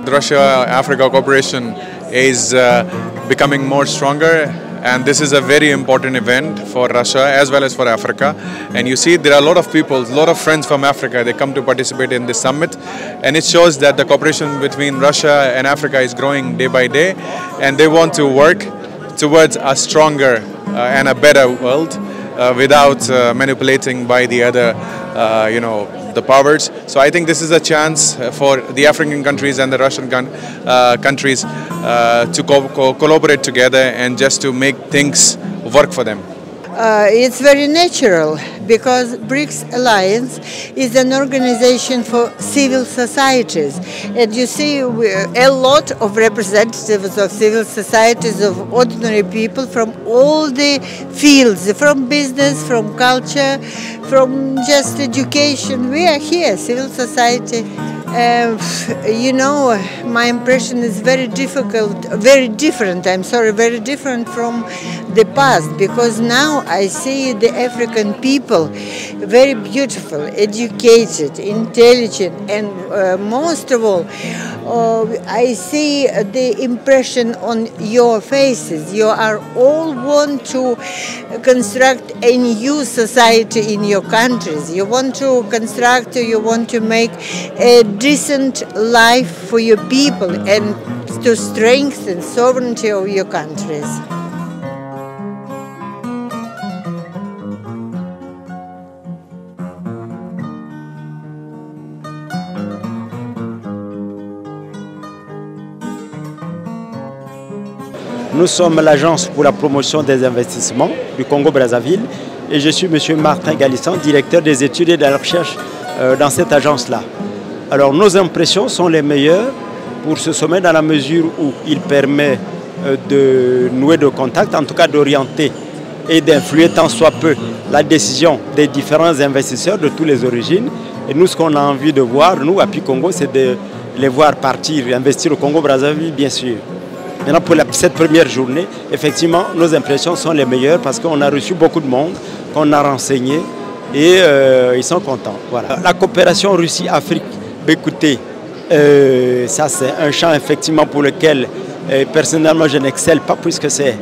Russia-Africa cooperation is becoming more stronger, and this is a very important event for Russia as well as for Africa. And you see there are a lot of people, a lot of friends from Africa, they come to participate in this summit, and it shows that the cooperation between Russia and Africa is growing day by day, and they want to work towards a stronger and a better world without manipulating by the other, the powers. So I think this is a chance for the African countries and the Russian countries to collaborate together and just to make things work for them. It's very natural because BRICS Alliance is an organization for civil societies, and you see a lot of representatives of civil societies, of ordinary people from all the fields, from business, from culture, from just education. We are here, civil society. My impression is very different from the past, because now I see the African people very beautiful, educated, intelligent, and most of all, I see the impression on your faces. You are all want to construct a new society in your countries. You want to construct, you want to make a decent life for your people and to strengthen sovereignty of your countries. Nous sommes l'agence pour la promotion des investissements du Congo-Brazzaville et je suis M. Martin Galissan, directeur des études et de la recherche dans cette agence-là. Alors nos impressions sont les meilleures pour ce sommet dans la mesure où il permet de nouer de contacts, en tout cas d'orienter et d'influer tant soit peu la décision des différents investisseurs de toutes les origines. Et nous, ce qu'on a envie de voir, nous, à Congo, c'est de les voir partir, investir au Congo-Brazzaville, bien sûr. Maintenant, pour cette première journée, effectivement, nos impressions sont les meilleures parce qu'on a reçu beaucoup de monde, qu'on a renseigné et ils sont contents. Voilà. La coopération Russie-Afrique, écoutez, ça c'est un champ effectivement pour lequel personnellement je n'excelle pas puisque c'est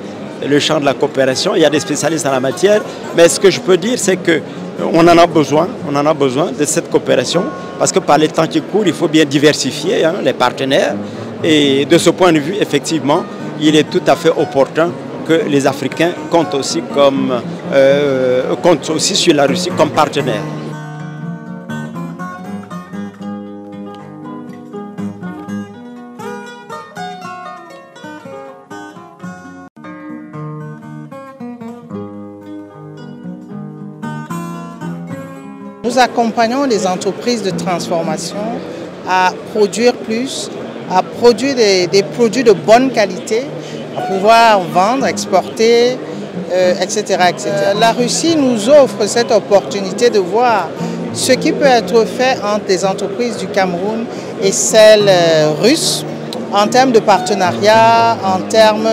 le champ de la coopération. Il y a des spécialistes en la matière, mais ce que je peux dire c'est qu'on en a besoin de cette coopération parce que par les temps qui courent, il faut bien diversifier les partenaires. Et de ce point de vue, effectivement, il est tout à fait opportun que les Africains comptent aussi sur la Russie comme partenaire. Nous accompagnons les entreprises de transformation à produire plus, à produire des produits de bonne qualité, à pouvoir vendre, exporter, etc., etc. La Russie nous offre cette opportunité de voir ce qui peut être fait entre les entreprises du Cameroun et celles russes en termes de partenariat, en termes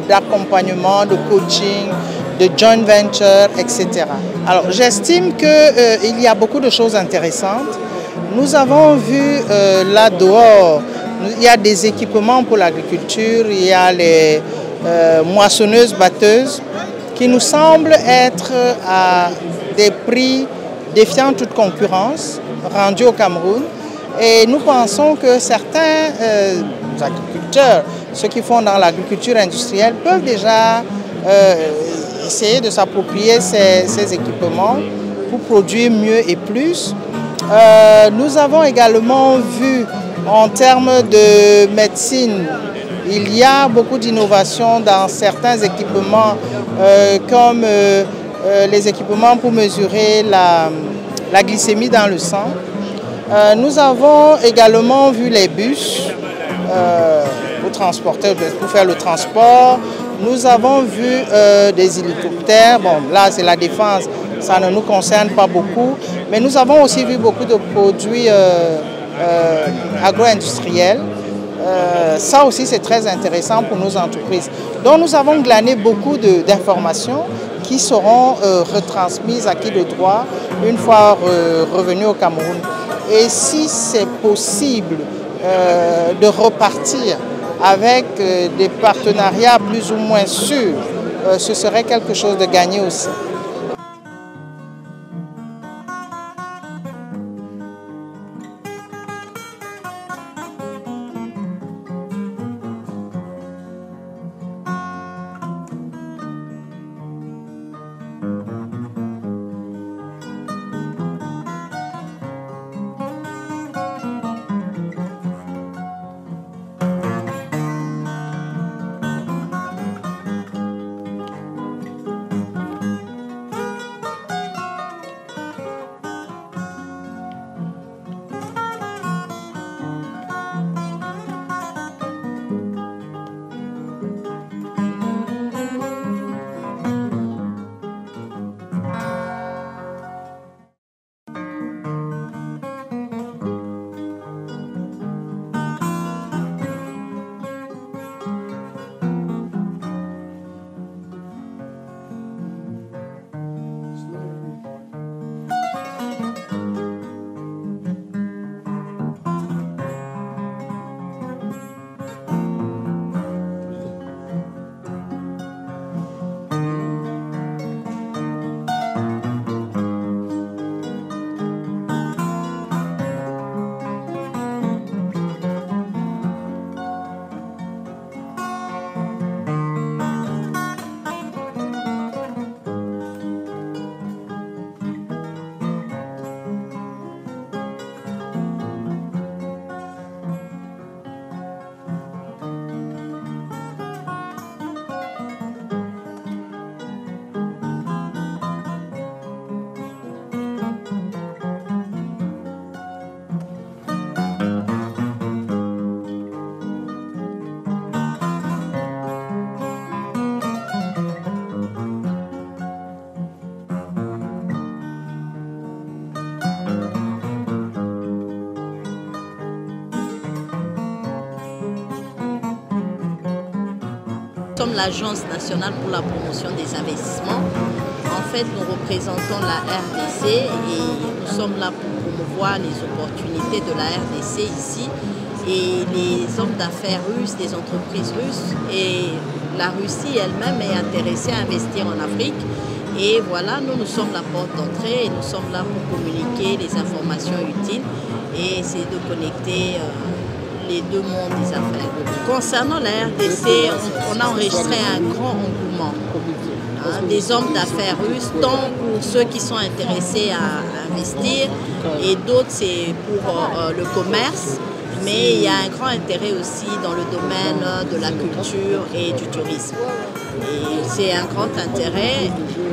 d'accompagnement, de coaching, de joint venture, etc. Alors j'estime qu'il y a beaucoup de choses intéressantes. Nous avons vu là dehors, il y a des équipements pour l'agriculture, il y a les moissonneuses-batteuses qui nous semblent être à des prix défiant toute concurrence rendus au Cameroun. Et nous pensons que certains agriculteurs, ceux qui font dans l'agriculture industrielle, peuvent déjà essayer de s'approprier ces équipements pour produire mieux et plus. Nous avons également vu en termes de médecine, il y a beaucoup d'innovations dans certains équipements comme les équipements pour mesurer la glycémie dans le sang. Nous avons également vu les bus pour faire le transport. Nous avons vu des hélicoptères. Bon, là c'est la défense, ça ne nous concerne pas beaucoup. Mais nous avons aussi vu beaucoup de produits agro-industriels. Ça aussi c'est très intéressant pour nos entreprises. Donc nous avons glané beaucoup d'informations qui seront retransmises à qui de droit une fois revenus au Cameroun. Et si c'est possible de repartir avec des partenariats plus ou moins sûrs, ce serait quelque chose de gagné aussi. Nous sommes l'Agence nationale pour la promotion des investissements. En fait, nous représentons la RDC et nous sommes là pour promouvoir les opportunités de la RDC ici et les hommes d'affaires russes, les entreprises russes. Et la Russie elle-même est intéressée à investir en Afrique. Et voilà, nous sommes la porte d'entrée et nous sommes là pour communiquer les informations utiles et essayer de connecter les deux mondes des affaires. Concernant la RDC, on a enregistré un grand engouement des hommes d'affaires russes, tant pour ceux qui sont intéressés à investir et d'autres c'est pour le commerce, mais il y a un grand intérêt aussi dans le domaine de la culture et du tourisme. Et c'est un grand intérêt.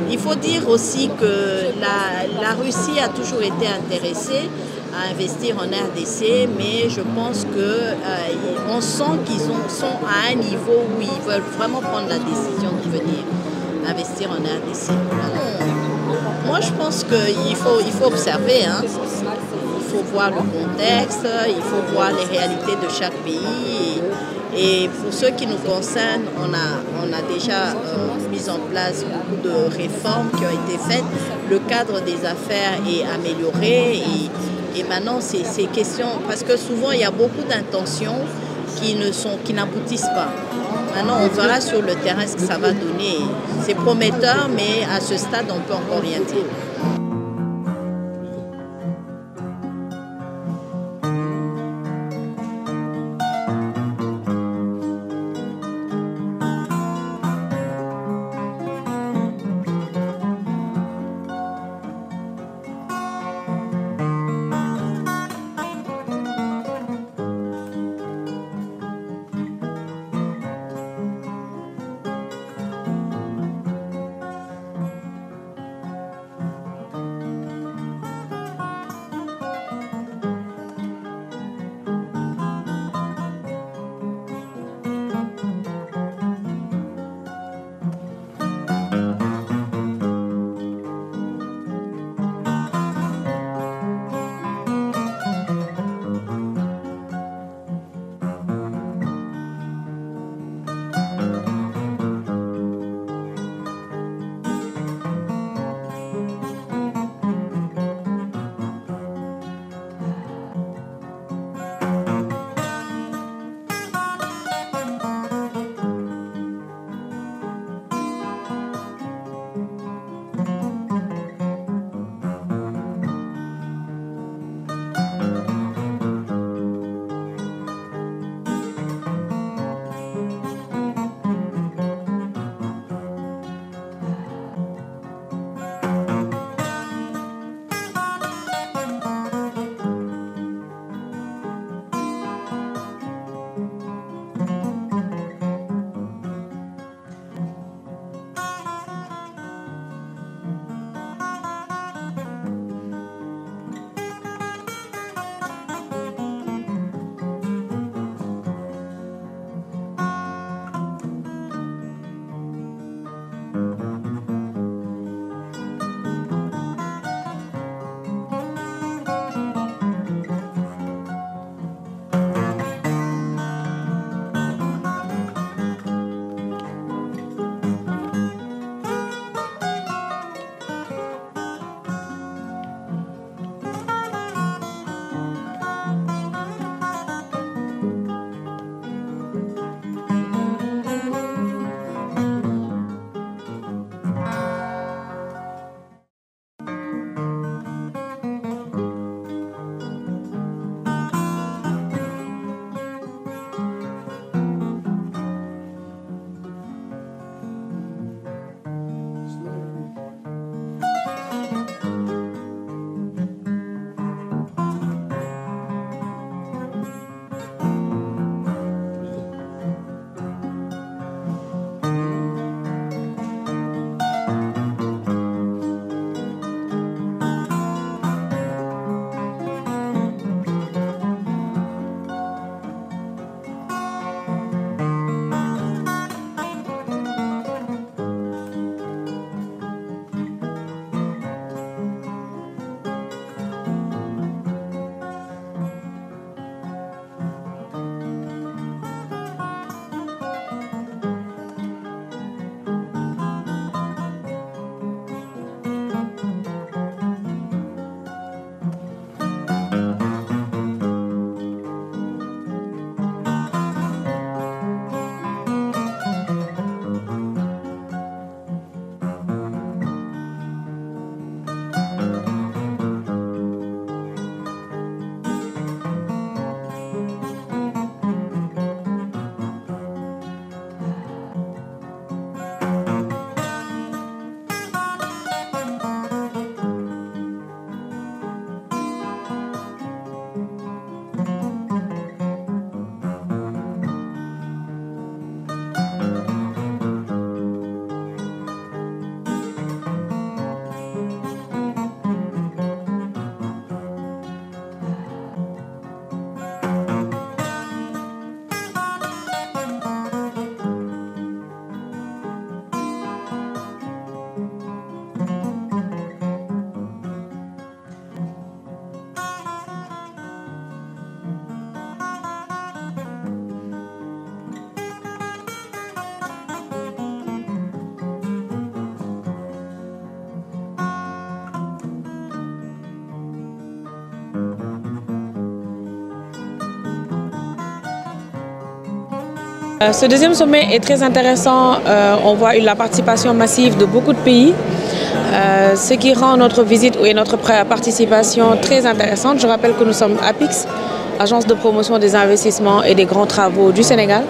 Il faut dire aussi que la Russie a toujours été intéressée à investir en RDC, mais je pense qu'on sent qu'ils sont à un niveau où ils veulent vraiment prendre la décision de venir investir en RDC. Moi, je pense qu'il faut observer, hein. Il faut voir le contexte, il faut voir les réalités de chaque pays. Et pour ce qui nous concerne, on a déjà mis en place beaucoup de réformes qui ont été faites. Le cadre des affaires est amélioré et maintenant c'est question, parce que souvent il y a beaucoup d'intentions qui n'aboutissent pas. Maintenant on verra sur le terrain ce que ça va donner. C'est prometteur, mais à ce stade on peut encore rien dire. Ce deuxième sommet est très intéressant. On voit la participation massive de beaucoup de pays, ce qui rend notre visite et notre participation très intéressante. Je rappelle que nous sommes APIX, Agence de promotion des investissements et des grands travaux du Sénégal,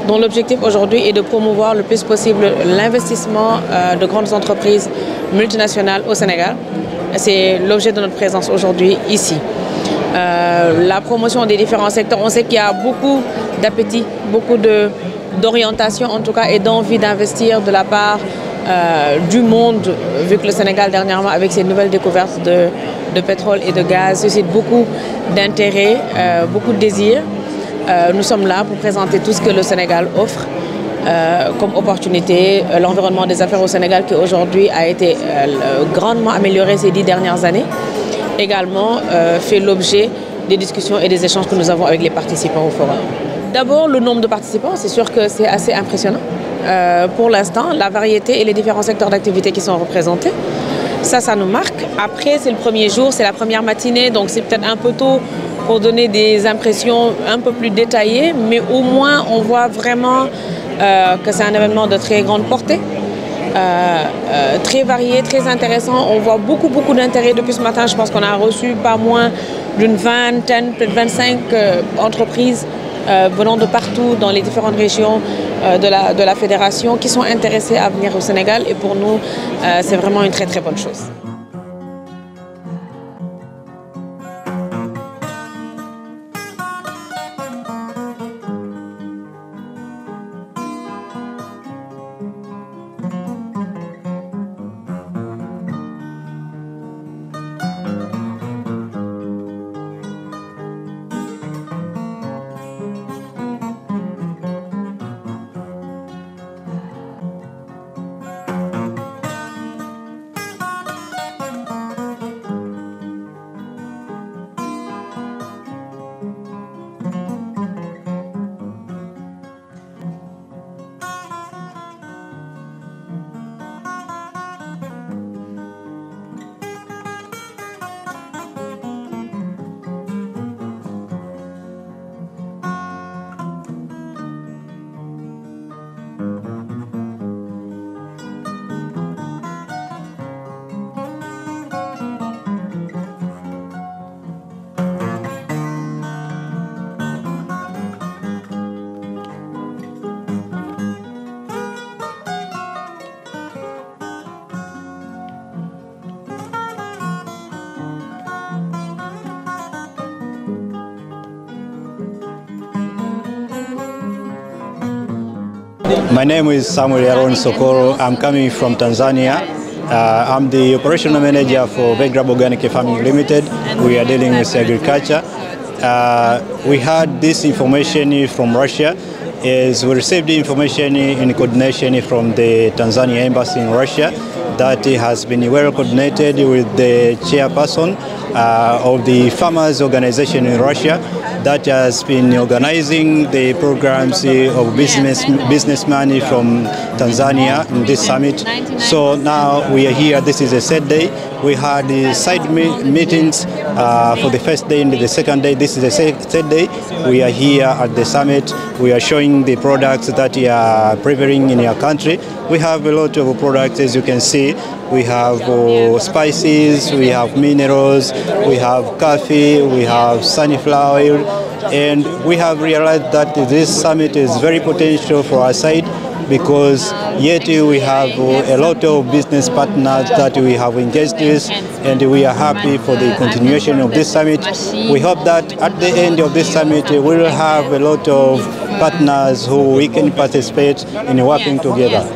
dont l'objectif aujourd'hui est de promouvoir le plus possible l'investissement de grandes entreprises multinationales au Sénégal. C'est l'objet de notre présence aujourd'hui ici. La promotion des différents secteurs, on sait qu'il y a beaucoup d'appétit, beaucoup d'orientation en tout cas et d'envie d'investir de la part du monde, vu que le Sénégal dernièrement avec ses nouvelles découvertes de pétrole et de gaz suscite beaucoup d'intérêt, beaucoup de désir. Nous sommes là pour présenter tout ce que le Sénégal offre comme opportunité. L'environnement des affaires au Sénégal qui aujourd'hui a été grandement amélioré ces 10 dernières années, également fait l'objet des discussions et des échanges que nous avons avec les participants au forum. D'abord, le nombre de participants, c'est sûr que c'est assez impressionnant. Pour l'instant, la variété et les différents secteurs d'activité qui sont représentés, ça nous marque. Après, c'est le premier jour, c'est la première matinée, donc c'est peut-être un peu tôt pour donner des impressions un peu plus détaillées, mais au moins on voit vraiment que c'est un événement de très grande portée, très varié, très intéressant. On voit beaucoup d'intérêt depuis ce matin. Je pense qu'on a reçu pas moins d'une vingtaine, peut-être 25 entreprises venant de partout dans les différentes régions de la fédération qui sont intéressées à venir au Sénégal, et pour nous c'est vraiment une très bonne chose. My name is Samuel Yaron Sokoro. I'm coming from Tanzania. I'm the operational manager for Vegrab Organic Farming Limited. We are dealing with agriculture. We had this information from Russia. Is we received the information in coordination from the Tanzania Embassy in Russia that has been well coordinated with the chairperson of the farmers organization in Russia that has been organizing the programs of businessmen from Tanzania in this summit. So now we are here. This is the third day. We had the side meetings for the first day and the second day. This is the third day. We are here at the summit. We are showing the products that you are preparing in your country. We have a lot of products, as you can see. We have spices, we have minerals, we have coffee, we have sunflower oil, and we have realized that this summit is very potential for our side because yet we have a lot of business partners that we have engaged with, and we are happy for the continuation of this summit. We hope that at the end of this summit we will have a lot of partners who we can participate in working together.